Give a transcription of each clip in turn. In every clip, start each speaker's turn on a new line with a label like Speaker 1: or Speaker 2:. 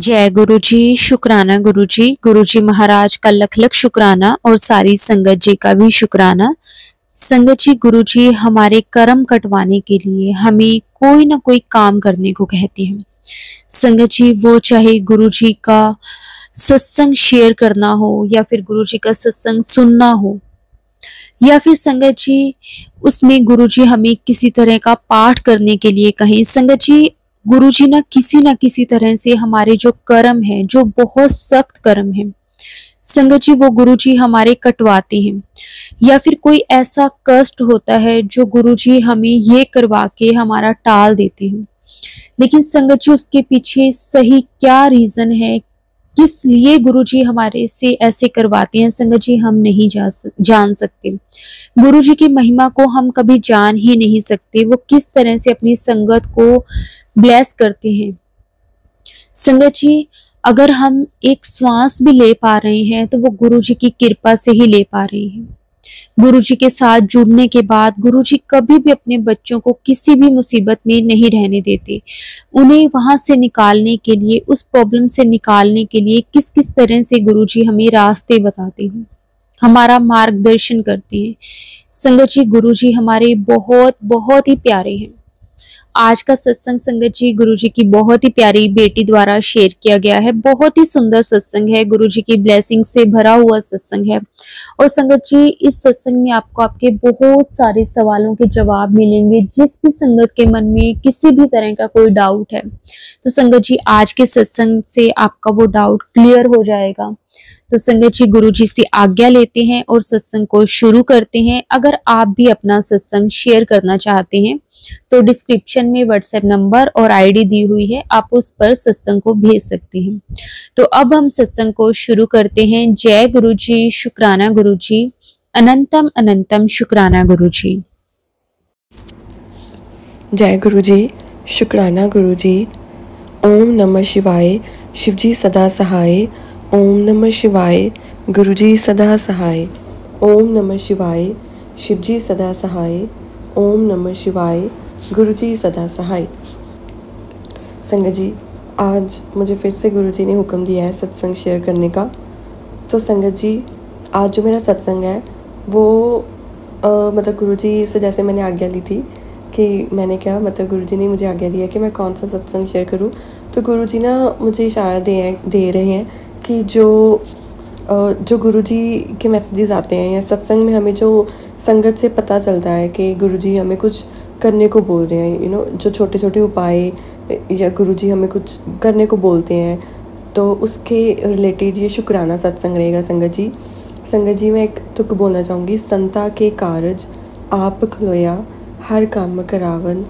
Speaker 1: जय गुरु जी। शुक्राना गुरु जी। गुरु जी महाराज का लख लख शुक्राना और सारी संगत जी का भी शुक्राना। संगत जी, गुरु जी हमारे कर्म कटवाने के लिए हमें कोई ना कोई काम करने को कहते हैं। संगत जी, वो चाहे गुरु जी का सत्संग शेयर करना हो या फिर गुरु जी का सत्संग सुनना हो, या फिर संगत जी उसमें गुरु जी हमें किसी तरह का पाठ करने के लिए कहें। संगत जी, गुरु जी ना किसी तरह से हमारे जो कर्म है, जो बहुत सख्त कर्म है, संगत जी वो गुरु जी हमारे कटवाते हैं। या फिर कोई ऐसा कष्ट होता है जो गुरु जी हमें ये करवा के हमारा टाल देते हैं। लेकिन संगत जी उसके पीछे सही क्या रीजन है, किस लिए गुरु जी हमारे से ऐसे करवाते हैं, संगत जी हम नहीं जान सकते। गुरु जी की महिमा को हम कभी जान ही नहीं सकते, वो किस तरह से अपनी संगत को ब्लेस करते हैं। संगत जी, अगर हम एक श्वास भी ले पा रहे हैं तो वो गुरु जी की कृपा से ही ले पा रहे हैं। गुरु जी के साथ जुड़ने के बाद गुरु जी कभी भी अपने बच्चों को किसी भी मुसीबत में नहीं रहने देते। उन्हें वहां से निकालने के लिए, उस प्रॉब्लम से निकालने के लिए किस किस तरह से गुरु जी हमें रास्ते बताते हैं, हमारा मार्गदर्शन करते हैं। संगत जी, गुरु जी हमारे बहुत बहुत ही प्यारे हैं। आज का सत्संग संगत जी गुरु जी की बहुत ही प्यारी बेटी द्वारा शेयर किया गया है। बहुत ही सुंदर सत्संग है, गुरु जी की ब्लेसिंग से भरा हुआ सत्संग है। और संगत जी, इस सत्संग में आपको आपके बहुत सारे सवालों के जवाब मिलेंगे। जिस भी संगत के मन में किसी भी तरह का कोई डाउट है तो संगत जी आज के सत्संग से आपका वो डाउट क्लियर हो जाएगा। तो संगत जी गुरु जी से आज्ञा लेते हैं और सत्संग को शुरू करते हैं। अगर आप भी अपना सत्संग शेयर करना चाहते हैं तो डिस्क्रिप्शन में व्हाट्सएप नंबर और आईडी दी हुई है, आप उस पर सत्संग को भेज सकते हैं। तो अब हम सत्संग को शुरू करते हैं। जय गुरु जी। शुक्राना गुरु जी। अनंतम अनंतम शुक्राना गुरु जी।
Speaker 2: जय गुरु जी। शुक्राना गुरु जी। ओम नमः शिवाय। शिवजी सदा सहाय। ओम नमः शिवाय। गुरुजी सदा सहाय। ओम नमः शिवाय। शिवजी सदा सहाय। ओम नमः शिवाय। गुरुजी सदा सहाय। संगत जी, आज मुझे फिर से गुरुजी ने हुक्म दिया है सत्संग शेयर करने का। तो संगत जी, आज जो मेरा सत्संग है वो मतलब गुरुजी से जैसे मैंने आज्ञा ली थी कि मैंने क्या मतलब गुरुजी ने मुझे आज्ञा दिया कि मैं कौन सा सत्संग शेयर करूं, तो गुरुजी ना मुझे इशारा दे रहे हैं कि जो गुरुजी के मैसेजेस आते हैं या सत्संग में हमें जो संगत से पता चलता है कि गुरुजी हमें कुछ करने को बोल रहे हैं, जो छोटे छोटे उपाय या गुरुजी हमें कुछ करने को बोलते हैं, तो उसके रिलेटेड ये शुक्राना सत्संग रहेगा। संगत जी मैं एक तुक बोलना चाहूँगी। संता के कारज आप खलोया, हर काम करावन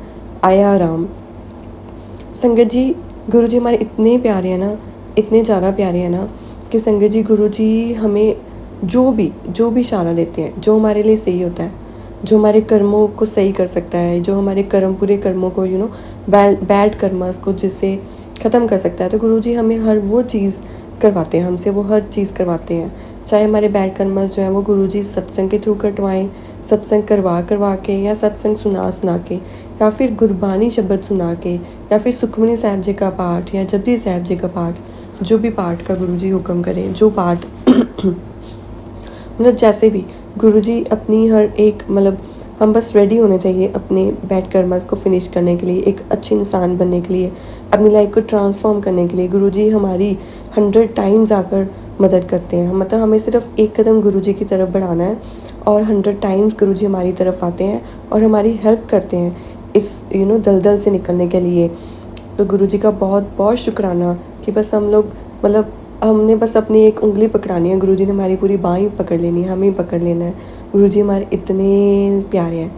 Speaker 2: आया राम। संगत जी, गुरुजी हमारे इतने प्यारे हैं ना, इतने ज़्यादा प्यारे हैं ना कि संगत जी गुरुजी हमें जो भी इशारा देते हैं, जो हमारे लिए सही होता है, जो हमारे कर्मों को सही कर सकता है, जो हमारे पूरे कर्मों को बैड कर्मस को जिससे ख़त्म कर सकता है, तो गुरुजी हमें हर वो चीज़ करवाते हैं, हमसे वो हर चीज़ करवाते हैं। चाहे हमारे बैड कर्मस जो है वो गुरुजी सत्संग के थ्रू कटवाएं, सत्संग करवा के या सत्संग सुना के या फिर गुरबानी शब्द सुना के या फिर सुखमनी साहिब जी का पाठ या जपजी साहिब जी का पाठ, जो भी पाठ का गुरुजी हुक्म करें, जो पाठ मतलब जैसे भी गुरुजी अपनी हर एक हम बस रेडी होने चाहिए अपने बैड कर्मस को फिनिश करने के लिए, एक अच्छे इंसान बनने के लिए, अपनी लाइफ को ट्रांसफॉर्म करने के लिए। गुरुजी हमारी 100 टाइम्स आकर मदद करते हैं। हमें सिर्फ एक कदम गुरुजी की तरफ बढ़ाना है और 100 टाइम्स गुरुजी हमारी तरफ आते हैं और हमारी हेल्प करते हैं इस दलदल से निकलने के लिए। तो गुरुजी का बहुत बहुत शुक्राना कि बस हम लोग हमने बस अपनी एक उंगली पकड़ानी है, गुरुजी ने हमारी पूरी बाँह पकड़ लेनी है, हमें पकड़ लेना है। गुरुजी हमारे इतने प्यारे हैं।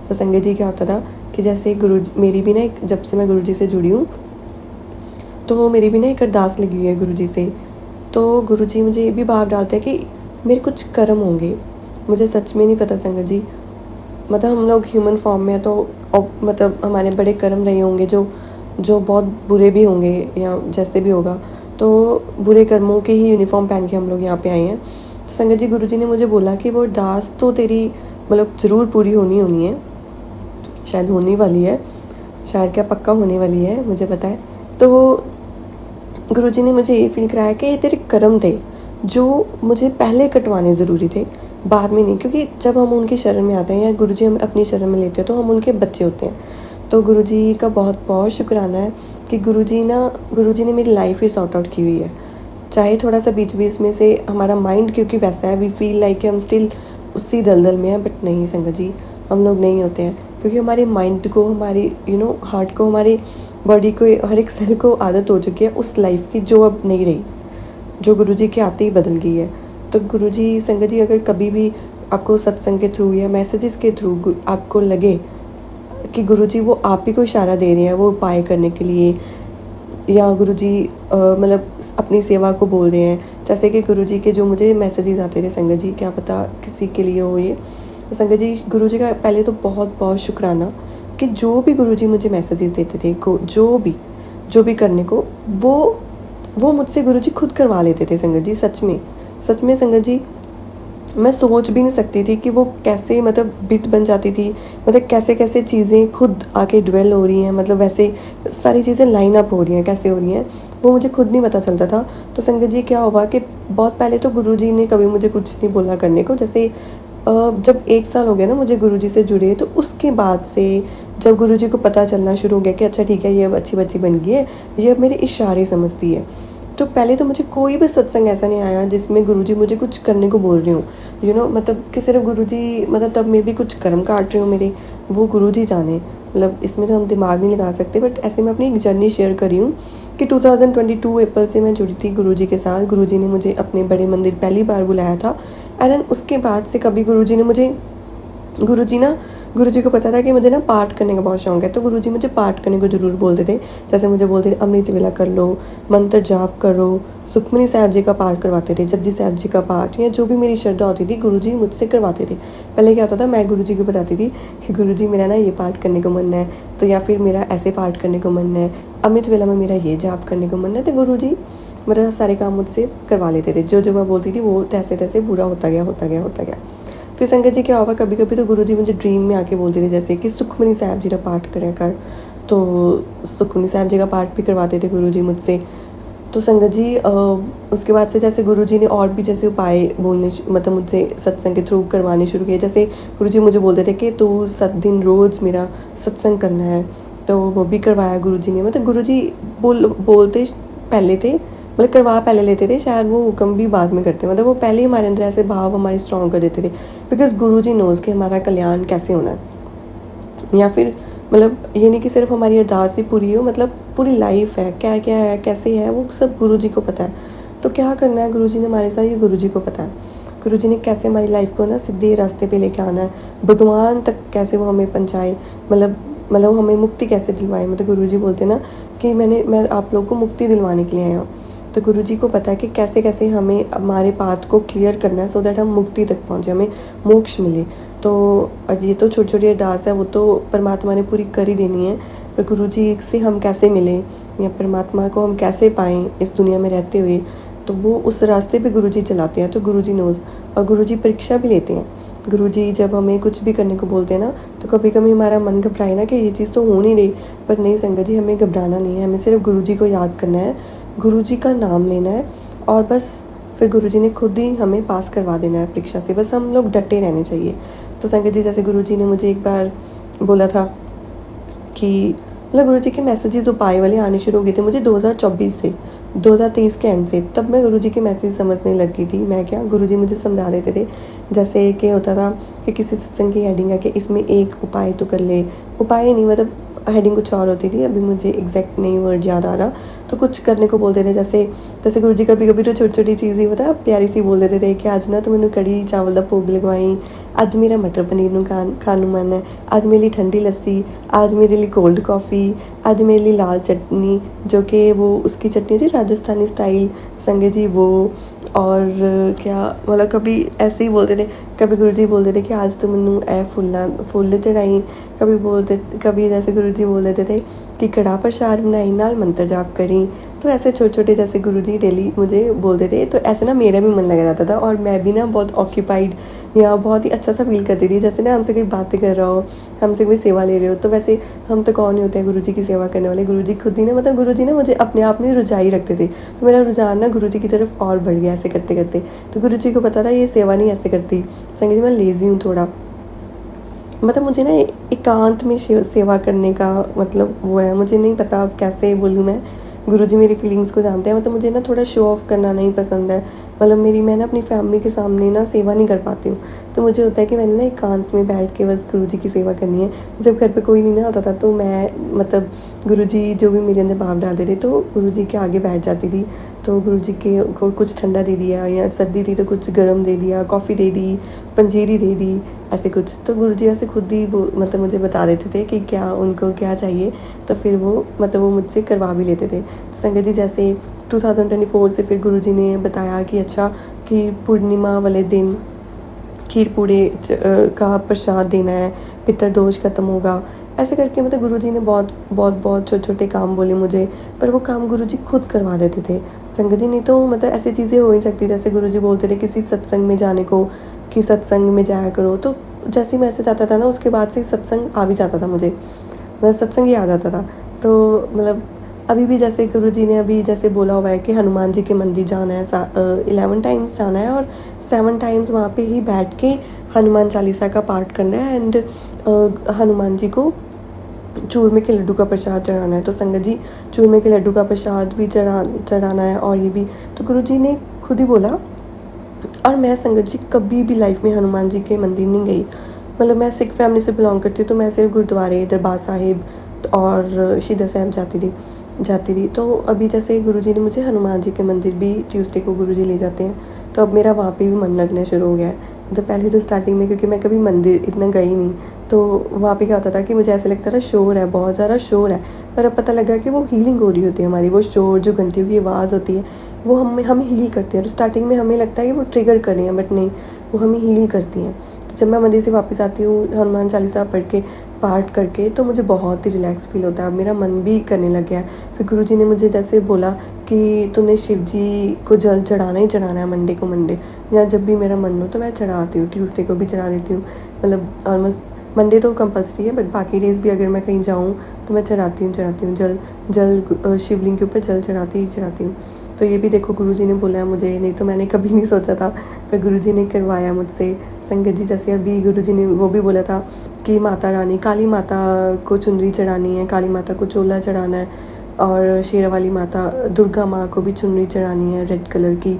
Speaker 2: तो संगत जी क्या होता था कि जैसे मेरी भी ना जब से मैं गुरुजी से जुड़ी हूँ तो मेरी भी ना एक अरदास लगी हुई है गुरुजी से। तो गुरुजी मुझे ये भी भाव डालते हैं कि मेरे कुछ कर्म होंगे, मुझे सच में नहीं पता संगत जी, हम लोग ह्यूमन फॉर्म में तो हमारे बड़े कर्म रहे होंगे जो बहुत बुरे भी होंगे या जैसे भी होगा, तो बुरे कर्मों के ही यूनिफॉर्म पहन के हम लोग यहाँ पे आए हैं। तो संगत जी गुरुजी ने मुझे बोला कि वो अरदास तो तेरी ज़रूर पूरी होनी है, शायद होने वाली है, शायद क्या पक्का होने वाली है, मुझे पता है। तो गुरुजी ने मुझे ये फील कराया कि ये तेरे कर्म थे जो मुझे पहले कटवाने ज़रूरी थे, बाद में नहीं। क्योंकि जब हम उनकी शरण में आते हैं या गुरुजी हमें अपनी शरण में लेते हैं तो हम उनके बच्चे होते हैं। तो गुरुजी का बहुत बहुत शुक्राना है कि गुरुजी ने मेरी लाइफ ही सॉर्ट आउट की हुई है। चाहे थोड़ा सा बीच बीच में से हमारा माइंड क्योंकि वैसा है, वी फील लाइक कि हम स्टिल उसी दलदल में हैं, बट नहीं संगत जी, हम लोग नहीं होते हैं। क्योंकि हमारे माइंड को, हमारी हार्ट को, हमारे बॉडी को, हर एक सेल को आदत हो चुकी है उस लाइफ की जो अब नहीं रही, जो गुरुजी के आते ही बदल गई है। तो गुरुजी संगत जी, अगर कभी भी आपको सत्संग के थ्रू या मैसेजेस के थ्रू आपको लगे कि गुरुजी वो आप ही को इशारा दे रहे हैं वो उपाय करने के लिए, या गुरुजी मतलब अपनी सेवा को बोल रहे हैं, जैसे कि गुरुजी के जो मुझे मैसेजेस आते थे संगत जी, क्या पता किसी के लिए हो ये। तो संगत जी, गुरुजी का पहले तो बहुत बहुत शुक्राना कि जो भी गुरुजी मुझे मैसेजेस देते थे, जो भी करने को वो मुझसे गुरुजी खुद करवा लेते थे संगत जी। सच में संगत जी, मैं सोच भी नहीं सकती थी कि वो कैसे मतलब बिट बन जाती थी, मतलब कैसे कैसे चीज़ें खुद आके ड्वेल हो रही हैं, मतलब वैसे सारी चीज़ें लाइन अप हो रही हैं, कैसे हो रही हैं वो मुझे खुद नहीं पता चलता था। तो संगत जी क्या हुआ कि बहुत पहले तो गुरुजी ने कभी मुझे कुछ नहीं बोला करने को। जैसे जब 1 साल हो गया ना मुझे गुरुजी से जुड़े, तो उसके बाद से जब गुरुजी को पता चलना शुरू हो गया कि अच्छा ठीक है, ये अब अच्छी बच्ची बन गई है, ये अब मेरे इशारे समझती है। तो पहले तो मुझे कोई भी सत्संग ऐसा नहीं आया जिसमें गुरुजी मुझे कुछ करने को बोल रही हूँ, मतलब कि सिर्फ गुरुजी, मतलब तब मैं भी कुछ कर्म काट रही हूँ मेरे, वो गुरुजी जाने, मतलब इसमें तो हम दिमाग नहीं लगा सकते। बट ऐसे मैं अपनी एक जर्नी शेयर कर रही हूँ कि 2022 अप्रैल से मैं जुड़ी थी गुरुजी के साथ। गुरुजी ने मुझे अपने बड़े मंदिर पहली बार बुलाया था, एंड देन उसके बाद से कभी गुरुजी को पता था कि मुझे पाठ करने का बहुत शौक है, तो गुरुजी मुझे पाठ करने को ज़रूर बोलते थे। जैसे मुझे बोलते थे अमृत वेला कर लो, मंत्र जाप करो, सुखमनी साहब जी का पाठ करवाते थे, जपजी साहब जी का पाठ, या जो भी मेरी श्रद्धा होती थी गुरुजी मुझसे करवाते थे। पहले क्या होता था, मैं गुरुजी को बताती थी कि गुरुजी मेरा ये पाठ करने को मन है, तो या फिर मेरा ऐसे पाठ करने को मन है, अमृत वेला में मेरा ये जाप करने को मन है। तो गुरुजी मेरा सारे काम मुझसे करवा लेते थे, जो मैं बोलती थी वो तैसे तैसे पूरा होता गया। फिर संगत जी क्या हुआ, कभी कभी तो गुरुजी मुझे ड्रीम में आके बोलते थे जैसे कि सुखमनी साहब जी का पाठ करा कर, तो सुखमनी साहब जी का पाठ भी करवाते थे गुरुजी मुझसे। तो संगत जी उसके बाद से जैसे गुरुजी ने और भी जैसे उपाय बोलने, मतलब मुझसे सत्संग के थ्रू करवाने शुरू किए। जैसे गुरुजी मुझे बोलते थे कि तू 7 दिन रोज़ मेरा सत्संग करना है, तो वो भी करवाया गुरुजी ने। मतलब गुरुजी बोलते पहले थे, मतलब करवा पहले लेते थे, शायद वो हुक्म भी बाद में करते, मतलब वो पहले ही हमारे अंदर ऐसे भाव हमारे स्ट्रॉन्ग कर देते थे, बिकॉज गुरुजी नोज़ कि हमारा कल्याण कैसे होना है। या फिर मतलब ये नहीं कि सिर्फ हमारी अरदास ही पूरी हो, मतलब पूरी लाइफ है, क्या क्या है, कैसे है, वो सब गुरुजी को पता है। तो क्या करना है गुरुजी ने हमारे साथ, ये गुरुजी को पता है। गुरुजी ने कैसे हमारी लाइफ को सीधे रास्ते पे लेके आना है, भगवान तक कैसे वो हमें पहुँचाए, मतलब हमें मुक्ति कैसे दिलवाए। मतलब गुरुजी बोलते ना कि मैं आप लोग को मुक्ति दिलवाने के लिए आया हूँ। तो गुरुजी को पता है कि कैसे कैसे हमें हमारे पाथ को क्लियर करना है, सो दैट हम मुक्ति तक पहुँचे, हमें मोक्ष मिले। तो ये तो छोटी छोटी अरदास है, वो तो परमात्मा ने पूरी कर ही देनी है, पर गुरुजी से हम कैसे मिलें या परमात्मा को हम कैसे पाएँ इस दुनिया में रहते हुए, तो वो उस रास्ते पे गुरुजी चलाते हैं। तो गुरुजी नोज़, और गुरुजी परीक्षा भी लेते हैं। गुरुजी जब हमें कुछ भी करने को बोलते हैं ना, तो कभी कभी हमारा मन घबराए ना कि ये चीज़ तो हो नहीं रही, पर नहीं संगत जी, हमें घबराना नहीं है, हमें सिर्फ गुरुजी को याद करना है, गुरुजी का नाम लेना है, और बस फिर गुरुजी ने खुद ही हमें पास करवा देना है परीक्षा से, बस हम लोग डटे रहने चाहिए। तो संगत जी जैसे गुरुजी ने मुझे एक बार बोला था कि मतलब गुरुजी के मैसेजेस उपाय वाले आने शुरू हो गए थे मुझे 2024 से, 2023 के एंड से, तब मैं गुरुजी के मैसेज समझने लग गई थी। मैं क्या, गुरुजी मुझे समझा देते थे, जैसे कि होता था कि किसी सत्संग की हेडिंग है कि इसमें एक उपाय तो कर ले, उपाय नहीं मतलब हेडिंग कुछ और होती थी, अभी मुझे एग्जैक्ट नहीं वर्ड याद आ रहा, तो कुछ करने को बोलते थे। जैसे गुरुजी कभी कभी तो छोटी छोटी चीज़ें पता प्यारी सी बोल देते थे कि आज ना तो मैंने कड़ी चावल का भोग लगवाई, आज मेरा मटर पनीर खाने मन है, आज मेरे लिए ठंडी लस्सी, आज मेरे लिए कोल्ड कॉफ़ी, आज मेरे लिए लाल चटनी, जो कि वो उसकी चटनी थी राजस्थानी स्टाइल संगत जी वो। और क्या मतलब कभी ऐसे ही बोलते थे, कभी गुरुजी बोलते थे कि आज तो मैनू ए फुल्ल चढ़ाई, कभी जैसे गुरुजी बोल देते थे कि कड़ा प्रसाद बनाई नाल मंत्र जाप करी। तो ऐसे छोटे छोटे जैसे गुरुजी डेली मुझे बोलते थे, तो ऐसे ना मेरा भी मन लग रहता था और मैं भी ना बहुत ऑक्यूपाइड या बहुत ही अच्छा सा फील करती थी। जैसे ना हमसे कोई बातें कर रहा हो, हमसे कोई सेवा ले रहे हो, तो वैसे हम तो कौन ही होते हैं गुरुजी की सेवा करने वाले। गुरुजी खुद ही ना मतलब गुरुजी ना मुझे अपने आप में रुझाई रखते थे, तो मेरा रुझान ना गुरुजी की तरफ और बढ़ गया ऐसे करते करते। तो गुरुजी को पता था ये सेवा नहीं ऐसे करती, संगत जी मैं लेज़ी हूँ थोड़ा, मतलब मुझे ना एकांत में सेवा करने का मतलब वो है, मुझे नहीं पता कैसे बोलूँ मैं। गुरुजी मेरी फीलिंग्स को जानते हैं, मतलब मुझे ना थोड़ा शो ऑफ करना नहीं पसंद है। मतलब मैं ना अपनी फैमिली के सामने ना सेवा नहीं कर पाती हूँ, तो मुझे होता है कि मैंने ना एकांत में बैठ के बस गुरुजी की सेवा करनी है। जब घर पे कोई नहीं ना होता था तो मैं मतलब गुरुजी जो भी मेरे अंदर भाव डालते थे तो गुरुजी के आगे बैठ जाती थी। तो गुरुजी को कुछ ठंडा दे दिया, या सर्दी थी तो कुछ गर्म दे दिया, कॉफ़ी दे दी, पंजीरी दे दी, ऐसे कुछ। तो गुरुजी ऐसे खुद ही मतलब मुझे बता देते थे कि क्या उनको क्या चाहिए, तो फिर वो मतलब वो मुझसे करवा भी लेते थे। तो संगत जी जैसे 2024 से फिर गुरुजी ने बताया कि अच्छा कि पूर्णिमा वाले दिन खीर पूड़े का प्रसाद देना है, पितर दोष खत्म होगा, ऐसे करके मतलब गुरुजी ने बहुत बहुत बहुत छोटे छोटे काम बोले मुझे, पर वो काम गुरुजी खुद करवा देते थे। संगत जी नहीं तो मतलब ऐसी चीज़ें हो नहीं सकती। जैसे गुरुजी बोलते थे किसी सत्संग में जाने को कि सत्संग में जाया करो, तो जैसे ही मैसेज आता था ना उसके बाद से सत्संग आ भी जाता था, मुझे मतलब सत्संग ही आ जाता था। तो मतलब अभी भी जैसे गुरुजी ने अभी जैसे बोला हुआ है कि हनुमान जी के मंदिर जाना है, 11 टाइम्स जाना है और 7 टाइम्स वहाँ पे ही बैठ के हनुमान चालीसा का पाठ करना है एंड हनुमान जी को चूरमे के लड्डू का प्रसाद चढ़ाना है। तो संगत जी चूरमे के लड्डू का प्रसाद भी चढ़ाना है और ये भी तो गुरुजी ने खुद ही बोला। और मैं संगत जी कभी भी लाइफ में हनुमान जी के मंदिर नहीं गई। मतलब मैं सिख फैमिली से बिलोंग करती हूँ, तो मैं सिर्फ गुरुद्वारे, दरबार साहिब और शहीदा साहब जाती थी। तो अभी जैसे गुरुजी ने मुझे हनुमान जी के मंदिर भी ट्यूसडे को गुरुजी ले जाते हैं, तो अब मेरा वहाँ पे भी मन लगना शुरू हो गया है। मतलब पहले तो स्टार्टिंग में क्योंकि मैं कभी मंदिर इतना गई नहीं, तो वहाँ पे क्या होता था कि मुझे ऐसे लगता था शोर है, बहुत ज़्यादा शोर है, पर अब पता लगा कि वो हीलिंग हो रही होती है हमारी। वो शोर जो घंटियों की आवाज़ होती है वो हमें हील करती है। तो स्टार्टिंग में हमें लगता है कि वो ट्रिगर कर रही हैं, बट नहीं, वो हमें हील करती हैं। तो जब मैं मंदिर से वापस आती हूँ हनुमान चालीसा पढ़ के पाठ करके, तो मुझे बहुत ही रिलैक्स फील होता है। अब मेरा मन भी करने लग गया है। फिर गुरुजी ने मुझे जैसे बोला कि तूने शिव जी को जल चढ़ाना ही चढ़ाना है, मंडे या जब भी मेरा मन हो तो मैं चढ़ाती हूँ। ट्यूसडे को भी चढ़ा देती हूँ, मतलब ऑलमोस्ट मंडे तो कंपल्सरी है, बट बाकी डेज़ भी अगर मैं कहीं जाऊँ तो मैं चढ़ाती हूँ जल शिवलिंग के ऊपर जल चढ़ाती हूँ। तो ये भी देखो गुरुजी ने बोला है मुझे, नहीं तो मैंने कभी नहीं सोचा था, पर गुरुजी ने करवाया मुझसे। संगत जी जैसे अभी गुरुजी ने वो भी बोला था कि माता रानी काली माता को चुनरी चढ़ानी है, काली माता को चोला चढ़ाना है, और शेरा वाली माता दुर्गा माँ को भी चुनरी चढ़ानी है रेड कलर की,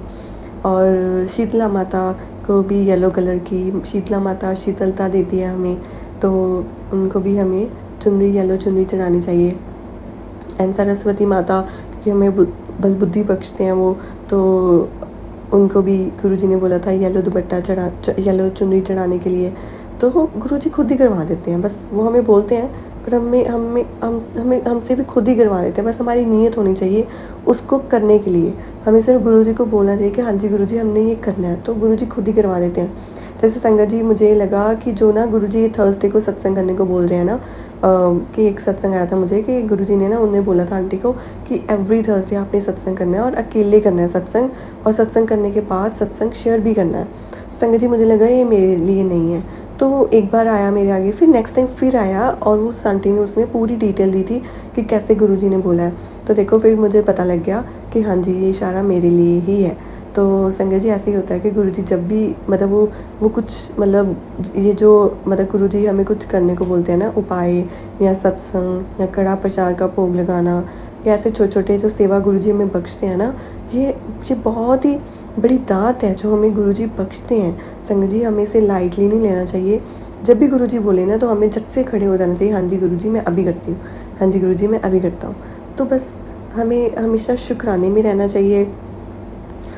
Speaker 2: और शीतला माता को भी येलो कलर की। शीतला माता शीतलता देती है हमें, तो उनको भी हमें येलो चुनरी चढ़ानी चाहिए। एंड सरस्वती माता कि हमें बल बुद्धि बख्शते हैं वो, तो उनको भी गुरुजी ने बोला था येलो येलो चुनरी चढ़ाने के लिए। तो गुरुजी खुद ही करवा देते हैं, बस वो हमें बोलते हैं, पर हमसे भी खुद ही करवा लेते हैं। बस हमारी नीयत होनी चाहिए उसको करने के लिए। हमें सिर्फ गुरुजी को बोलना चाहिए कि हाँ जी गुरुजी हमने ये करना है, तो गुरुजी खुद ही करवा देते हैं। जैसे संगत जी मुझे लगा कि जो ना गुरुजी थर्सडे को सत्संग करने को बोल रहे हैं ना, कि एक सत्संग आया था मुझे कि गुरुजी ने ना उन्हें बोला था आंटी को कि एवरी थर्सडे आपने सत्संग करना है और अकेले करना है सत्संग, और सत्संग करने के बाद सत्संग शेयर भी करना है। संगत जी मुझे लगा ये मेरे लिए नहीं है, तो एक बार आया मेरे आगे, फिर नेक्स्ट टाइम फिर आया और उस आंटी ने उसमें पूरी डिटेल दी थी कि कैसे गुरुजी ने बोला है। तो देखो फिर मुझे पता लग गया कि हाँ जी ये इशारा मेरे लिए ही है। तो संगत जी ऐसे ही होता है कि गुरुजी जब भी मतलब वो कुछ मतलब ये जो मतलब गुरुजी हमें कुछ करने को बोलते हैं ना, उपाय या सत्संग या कड़ा प्रसाद का भोग लगाना, या ऐसे छोटे छोटे जो सेवा गुरुजी हमें बख्शते हैं ना, ये बहुत ही बड़ी दात है जो हमें गुरुजी बख्शते हैं। संगत जी हमें इसे लाइटली नहीं लेना चाहिए। जब भी गुरुजी बोले ना तो हमें झट से खड़े हो जाना चाहिए, हाँ जी गुरुजी मैं अभी करती हूँ, हाँ जी गुरुजी मैं अभी करता हूँ। तो बस हमें हमेशा शुक्राने में रहना चाहिए।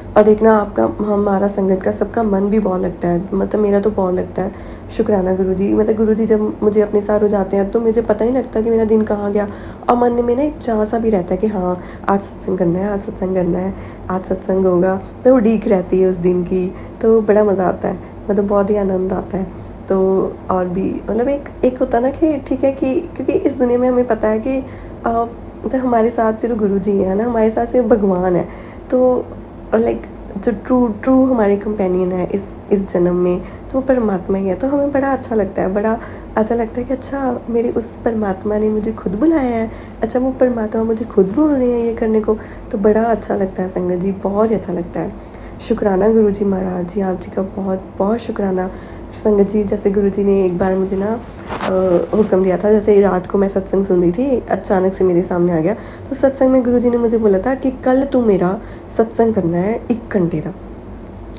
Speaker 2: और देखना आपका हमारा संगत का सबका मन भी बहुत लगता है, मतलब मेरा तो बहुत लगता है शुक्राना गुरुजी। मतलब गुरुजी जब मुझे अपने साथ हो जाते हैं तो मुझे पता ही लगता कि मेरा दिन कहाँ गया, और मन में ना एक चाह सा भी रहता है कि हाँ आज सत्संग करना है, आज सत्संग करना है, आज सत्संग होगा। तो वो उड़ीक रहती है उस दिन की, तो बड़ा मज़ा आता है, मतलब बहुत ही आनंद आता है। तो और भी मतलब एक होता ना कि ठीक है कि क्योंकि इस दुनिया में हमें पता है कि तो हमारे साथ सिर्फ गुरु जी हैं ना, हमारे साथ सिर्फ भगवान है। तो लाइक जो ट्रू हमारे कंपेनियन है इस जन्म में, तो वो परमात्मा ही है। तो हमें बड़ा अच्छा लगता है कि अच्छा मेरे उस परमात्मा ने मुझे खुद बुलाया है, अच्छा वो परमात्मा मुझे खुद बोल रहे हैं ये करने को। तो बड़ा अच्छा लगता है संगत जी, बहुत ही अच्छा लगता है। शुक्राना गुरु जी महाराज जी, आप जी का बहुत बहुत शुक्राना। संगत जी जैसे गुरु जी ने एक बार मुझे ना हुक्म दिया था, जैसे रात को मैं सत्संग सुन रही थी, अचानक से मेरे सामने आ गया। तो सत्संग में गुरु जी ने मुझे बोला था कि कल तू मेरा सत्संग करना है 1 घंटे का।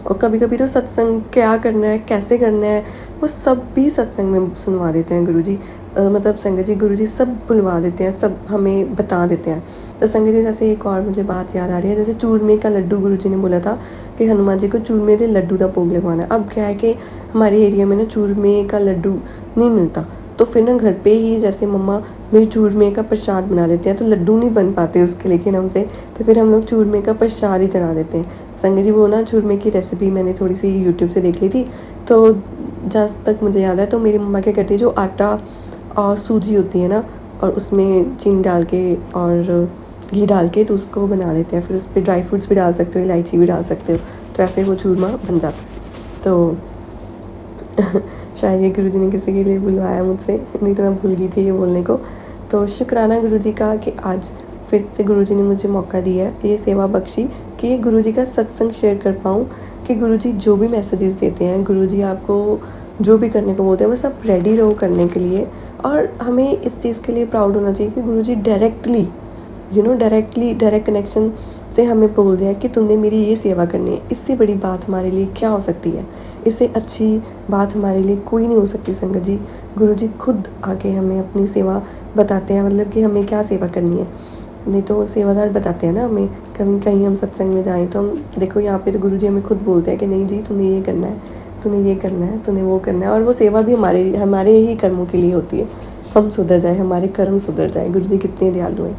Speaker 2: और कभी कभी तो सत्संग क्या करना है, कैसे करना है, वो सब भी सत्संग में सुनवा देते हैं गुरु जी। मतलब संगत जी गुरु जी सब बुलवा देते हैं, सब हमें बता देते हैं। तो संगत जी जैसे एक और मुझे बात याद आ रही है, जैसे चूरमे का लड्डू गुरु जी ने बोला था कि हनुमान जी को चूरमे के लड्डू का भोग लगवाना है। अब क्या है कि हमारे एरिया में ना चूरमे का लड्डू नहीं मिलता, तो फिर ना घर पे ही जैसे मम्मा मेरी चूरमे का प्रसाद बना देते हैं, तो लड्डू नहीं बन पाते उसके लेकिन हमसे, तो फिर हम लोग चूरमे का प्रसाद ही चढ़ा देते हैं। संगत जी वो ना चूरमे की रेसिपी मैंने थोड़ी सी यूट्यूब से देख ली थी, तो जहाँ तक मुझे याद है तो मेरी मम्मा क्या करती है, जो आटा और सूजी होती है ना, और उसमें चीनी डाल के और घी डाल के तो उसको बना देते हैं। फिर उस पर ड्राई फ्रूट्स भी डाल सकते हो, इलायची भी डाल सकते हो, तो ऐसे वो चूरमा बन जाता है। तो शायद ये गुरु जी ने किसी के लिए बुलवाया मुझसे, नहीं तो मैं भूल गई थी ये बोलने को। तो शुक्राना गुरु जी का कि आज फिर से गुरु जी ने मुझे मौका दिया है, ये सेवा बख्शी कि गुरु जी का सत्संग शेयर कर पाऊँ, कि गुरु जी जो भी मैसेजेस देते हैं, गुरु जी आपको जो भी करने को बोलते हैं बस आप रेडी रहो करने के लिए। और हमें इस चीज़ के लिए प्राउड होना चाहिए कि गुरु जी डायरेक्ट कनेक्शन से हमें बोल रहे हैं कि तुमने मेरी ये सेवा करनी है। इससे बड़ी बात हमारे लिए क्या हो सकती है, इससे अच्छी बात हमारे लिए कोई नहीं हो सकती संगत जी। गुरु जी खुद आके हमें अपनी सेवा बताते हैं, मतलब कि हमें क्या सेवा करनी है। नहीं तो सेवादार बताते हैं ना हमें, कभी कहीं हम सत्संग में जाएं तो हम देखो यहाँ पे तो गुरु जी हमें खुद बोलते हैं कि नहीं जी तुम्हें ये करना है, तुम्हें ये करना है, तुम्हें वो करना है। और वो सेवा भी हमारे ही कर्मों के लिए होती है, हम सुधर जाए, हमारे कर्म सुधर जाए। गुरु जी कितने दयालु हैं,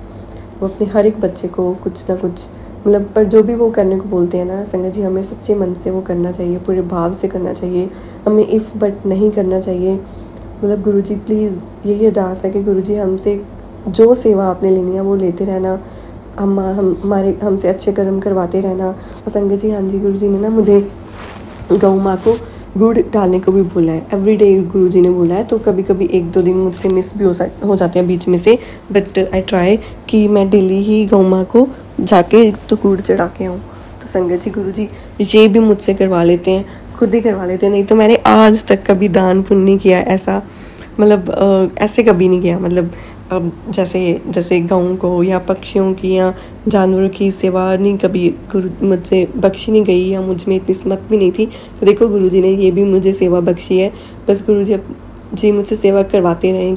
Speaker 2: वो अपने हर एक बच्चे को कुछ ना कुछ मतलब पर जो भी वो करने को बोलते हैं ना संगत जी, हमें सच्चे मन से वो करना चाहिए, पूरे भाव से करना चाहिए, हमें इफ़ बट नहीं करना चाहिए। मतलब गुरु जी प्लीज़ यही अरदास है कि गुरु जी हमसे जो सेवा आपने लेनी है वो लेते रहना, हमसे अच्छे कर्म करवाते रहना। और संगत जी हाँ जी, गुरु जी ने ना मुझे गौ माँ को गुड़ डालने को भी बोला है, एवरीडे गुरु जी ने बोला है। तो कभी कभी 1-2 दिन मुझसे मिस भी हो जाते हैं बीच में से, बट आई ट्राई कि मैं डेली ही गौ माँ को जाके तो गुड़ चढ़ा के आऊँ। तो संगत जी गुरु जी ये भी मुझसे करवा लेते हैं, खुद ही करवा लेते हैं। नहीं तो मैंने आज तक कभी दान पुण्य नहीं किया ऐसा, मतलब ऐसे कभी नहीं किया। मतलब अब जैसे गाँव को या पक्षियों की या जानवरों की सेवा नहीं कभी गुरु मुझसे बख्शी नहीं गई, या मुझ में इतनी हिम्मत भी नहीं थी। तो देखो गुरु जी ने ये भी मुझे सेवा बख्शी है। बस गुरु जी मुझसे सेवा करवाते रहे।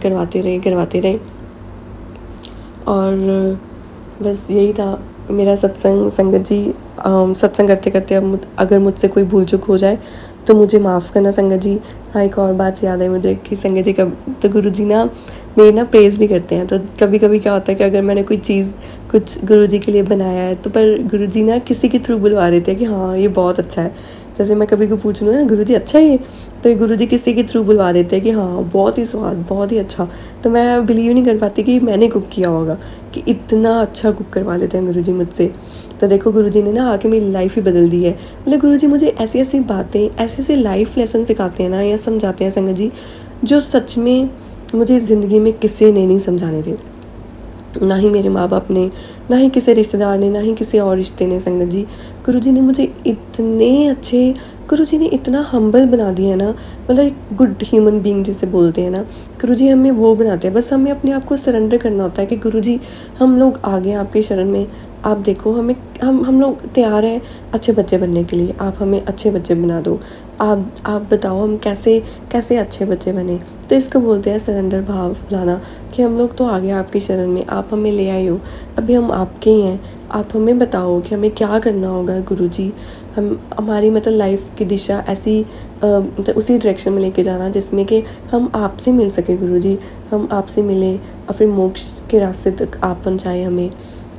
Speaker 2: और बस यही था मेरा सत्संग संगत जी। सत्संग करते करते अब अगर मुझसे कोई भूल चूक हो जाए तो मुझे माफ़ करना संगत जी। हाँ एक और बात याद है मुझे कि संगत जी तो गुरु जी ना मेरी ना प्रेज़ भी करते हैं। तो कभी कभी क्या होता है कि अगर मैंने कोई चीज़ कुछ गुरु जी के लिए बनाया है तो पर गुरु जी ना किसी के थ्रू बुलवा देते हैं कि हाँ ये बहुत अच्छा है। जैसे मैं कभी को पूछ लूँ ना गुरु जी अच्छा है ये, तो गुरु जी किसी के थ्रू बुलवा देते हैं कि हाँ बहुत ही स्वाद, बहुत ही अच्छा। तो मैं बिलीव नहीं कर पाती कि मैंने कुक किया होगा, कि इतना अच्छा कुक करवा लेते हैं गुरु जी मुझसे। तो देखो गुरु जी ने ना आके मेरी लाइफ ही बदल दी है। मतलब गुरु जी मुझे ऐसी ऐसी बातें, ऐसे लाइफ लेसन सिखाते हैं ना, या समझाते हैं संगत जी, जो सच में मुझे ज़िंदगी में किसी ने नहीं समझाने थे, ना ही मेरे माँ बाप ने, ना ही किसी रिश्तेदार ने, ना ही किसी और रिश्ते ने। संगत जी गुरु जी ने मुझे इतने अच्छे, गुरु जी ने इतना हम्बल बना दिया है ना, मतलब एक गुड ह्यूमन बीइंग जिसे बोलते हैं ना, गुरु जी हमें वो बनाते हैं। बस हमें अपने आप को सरेंडर करना होता है कि गुरु जी हम लोग आ गए आपके शरण में, आप देखो हमें, हम लोग तैयार हैं अच्छे बच्चे बनने के लिए, आप हमें अच्छे बच्चे बना दो, आप बताओ हम कैसे अच्छे बच्चे बने। तो इसको बोलते हैं सरेंडर भाव लाना, कि हम लोग तो आ गए आपकी शरण में, आप हमें ले आए हो, अभी हम आपके ही हैं, आप हमें बताओ कि हमें क्या करना होगा गुरु जी। हमारी मतलब लाइफ की दिशा ऐसी मतलब उसी डायरेक्शन में लेके जाना जिसमें कि हम आपसे मिल सके गुरु जी, हम आपसे मिले और फिर मोक्ष के रास्ते तक आप पहुँचाए हमें।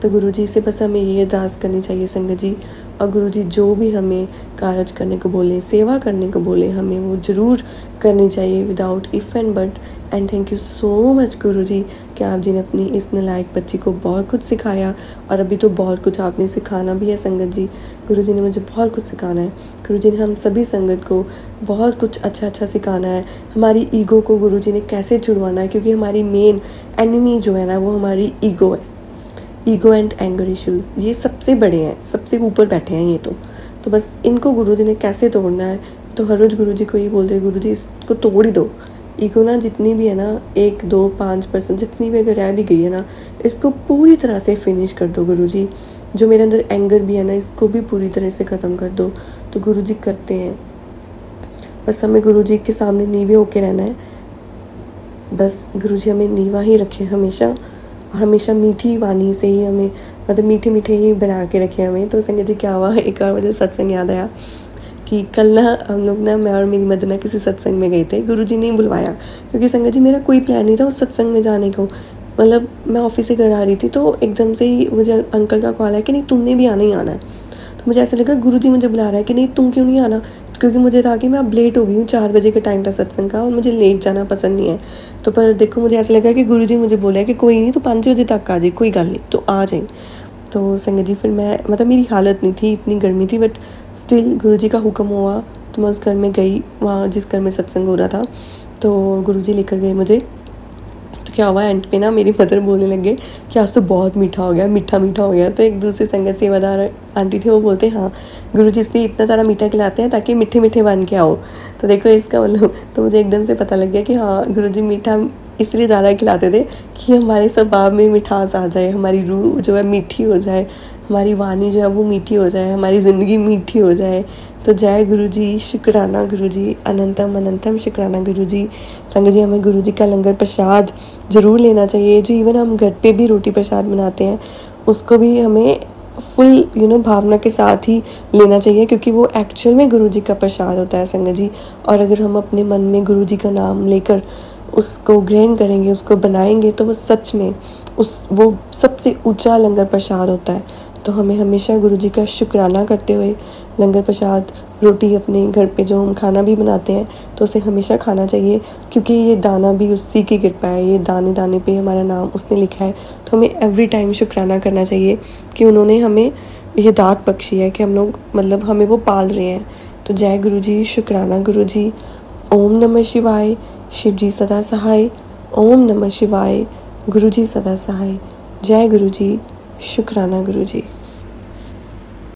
Speaker 2: तो गुरुजी से बस हमें ये अरदास करनी चाहिए संगत जी। और गुरुजी जो भी हमें कार्य करने को बोले, सेवा करने को बोले, हमें वो ज़रूर करनी चाहिए without if and but. And thank you so much Guruji कि आप जी ने अपनी इस नालायक बच्ची को बहुत कुछ सिखाया, और अभी तो बहुत कुछ आपने सिखाना भी है संगत जी। गुरुजी ने मुझे बहुत कुछ सिखाना है। गुरुजी ने हम सभी संगत को बहुत कुछ अच्छा अच्छा सिखाना है। हमारी ईगो को गुरुजी ने कैसे छुड़वाना है, क्योंकि हमारी मेन एनिमी जो है ना वो हमारी ईगो है। ईगो एंड एंगर इश्यूज़ ये सबसे बड़े हैं, सबसे ऊपर बैठे हैं ये तो बस इनको गुरुजी ने कैसे तोड़ना है। तो हर रोज़ गुरुजी को ये बोलते हैं, गुरुजी इसको तोड़ ही दो। ईगो ना जितनी भी है ना 1, 2, 5% जितनी भी अगर रह भी गई है ना, इसको पूरी तरह से फिनिश कर दो गुरुजी। जो मेरे अंदर एंगर भी है ना, इसको भी पूरी तरह से ख़त्म कर दो। तो गुरुजी करते हैं। बस हमें गुरुजी के सामने नीवे होके रहना है। बस गुरुजी हमें नीवा ही रखे हमेशा, और हमेशा मीठी वाणी से ही हमें, मतलब मीठे मीठे ही बना के रखे हमें। तो संगत जी क्या हुआ, एक बार मुझे सत्संग याद आया कि कल ना हम लोग ना, मैं और मेरी मदर ना किसी सत्संग में गए थे। गुरुजी ने बुलवाया, क्योंकि संगत जी मेरा कोई प्लान नहीं था उस सत्संग में जाने को। मतलब मैं ऑफिस से घर आ रही थी तो एकदम से ही मुझे अंकल का कॉल आया कि नहीं तुमने भी आना ही आना है। तो मुझे ऐसा लगा गुरुजी मुझे बुला रहा है कि नहीं तुम क्यों नहीं आना, क्योंकि मुझे था कि मैं अब लेट हो गई हूँ। 4 बजे का टाइम था सत्संग का, और मुझे लेट जाना पसंद नहीं है। तो पर देखो मुझे ऐसा लगा कि गुरुजी मुझे बोला कि कोई नहीं तो 5 बजे तक आ जाए, कोई गल नहीं, तो आ जाए। तो संगत जी फिर मैं, मतलब मेरी हालत नहीं थी, इतनी गर्मी थी, बट स्टिल गुरुजी का हुक्म हुआ तो मैं उस घर में गई, वहाँ जिस घर में सत्संग हो रहा था। तो गुरुजी लेकर गए मुझे। तो क्या हुआ, एंड पे ना मेरी मदर बोलने लगे कि आज तो बहुत मीठा हो गया, मीठा मीठा हो गया। तो एक दूसरे संगत सेवादार आंटी थे, वो बोलते हाँ गुरुजी इसलिए इतना सारा मीठा खिलाते हैं ताकि मीठे मीठे बन के आओ। तो देखो इसका मतलब, तो मुझे एकदम से पता लग गया कि हाँ गुरुजी मीठा इसलिए ज़्यादा खिलाते थे कि हमारे स्वभाव में मिठास आ जाए, हमारी रूह जो है मीठी हो जाए, हमारी वाणी जो है वो मीठी हो जाए, हमारी ज़िंदगी मीठी हो जाए। तो जय गुरुजी, शुक्राना गुरुजी, अनंतम अनंतम शुक्राना गुरुजी। संगत जी हमें गुरुजी का लंगर प्रसाद ज़रूर लेना चाहिए। जो इवन हम घर पे भी रोटी प्रसाद बनाते हैं उसको भी हमें फुल भावना के साथ ही लेना चाहिए, क्योंकि वो एक्चुअल में गुरुजी का प्रसाद होता है संगत जी। और अगर हम अपने मन में गुरुजी का नाम लेकर उसको ग्रहण करेंगे, उसको बनाएंगे, तो वो सच में वो सबसे ऊंचा लंगर प्रसाद होता है। तो हमें हमेशा गुरुजी का शुक्राना करते हुए लंगर प्रसाद, रोटी अपने घर पे जो हम खाना भी बनाते हैं तो उसे हमेशा खाना चाहिए, क्योंकि ये दाना भी उसी की कृपा है। ये दाने दाने पे हमारा नाम उसने लिखा है। तो हमें एवरी टाइम शुक्राना करना चाहिए कि उन्होंने हमें ये दात बख्शी है कि हम लोग, मतलब हमें वो पाल रहे हैं। तो जय गुरुजी, शुक्राना गुरुजी। ओम नमः शिवाय, शिव जी सदा सहाय। ओम नमः शिवाय, गुरुजी सदा सहाय। जय गुरुजी, शुक्राना गुरुजी।